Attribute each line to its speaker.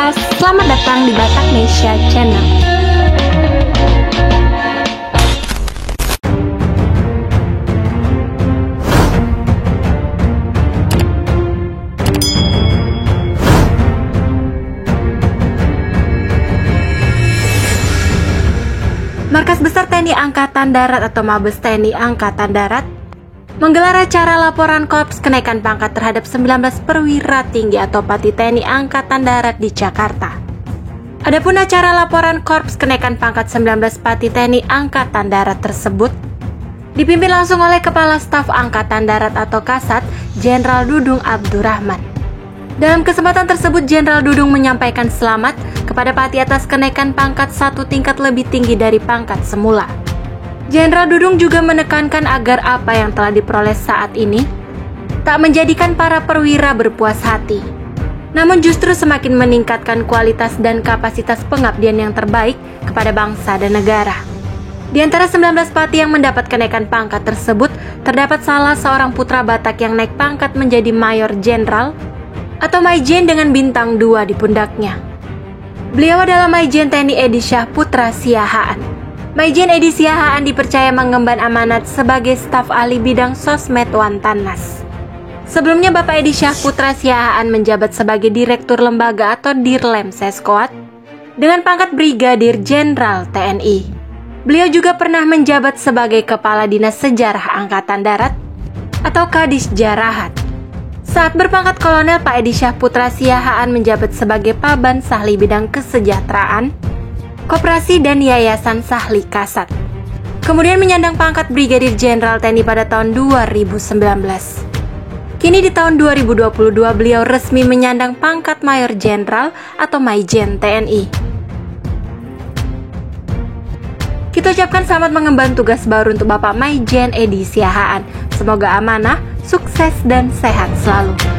Speaker 1: Podcast, selamat datang di Batak Nesha Channel. Markas Besar TNI Angkatan Darat atau Mabes TNI Angkatan Darat menggelar acara laporan Korps kenaikan pangkat terhadap 19 perwira tinggi atau Pati TNI Angkatan Darat di Jakarta. Adapun acara laporan Korps kenaikan pangkat 19 Pati TNI Angkatan Darat tersebut dipimpin langsung oleh Kepala Staf Angkatan Darat atau Kasat Jenderal Dudung Abdurrahman. Dalam kesempatan tersebut, Jenderal Dudung menyampaikan selamat kepada Pati atas kenaikan pangkat satu tingkat lebih tinggi dari pangkat semula. Jenderal Dudung juga menekankan agar apa yang telah diperoleh saat ini tak menjadikan para perwira berpuas hati, namun justru semakin meningkatkan kualitas dan kapasitas pengabdian yang terbaik kepada bangsa dan negara. Di antara 19 Pati yang mendapat kenaikan pangkat tersebut, terdapat salah seorang putra Batak yang naik pangkat menjadi Mayor Jenderal atau Maijen dengan bintang 2 di pundaknya. Beliau adalah Maijen TNI Edi Syah Putra Siahaan. Maijen Edi Siahaan dipercaya mengemban amanat sebagai staf ahli bidang sosmed Wantanas. Sebelumnya Bapak Edi Syah Putra Siahaan menjabat sebagai Direktur Lembaga atau Dirlem Seskoat dengan pangkat Brigadir Jenderal TNI. Beliau juga pernah menjabat sebagai Kepala Dinas Sejarah Angkatan Darat atau Kadis Jarahat. Saat berpangkat Kolonel, Pak Edi Syah Putra Siahaan menjabat sebagai Paban Sahli Bidang Kesejahteraan, Koperasi dan Yayasan Sahli Kasat. Kemudian menyandang pangkat Brigadir Jenderal TNI pada tahun 2019. Kini di tahun 2022 beliau resmi menyandang pangkat Mayor Jenderal atau Maijen TNI. Kita ucapkan selamat mengemban tugas baru untuk Bapak Maijen Edi Siahaan. Semoga amanah, sukses dan sehat selalu.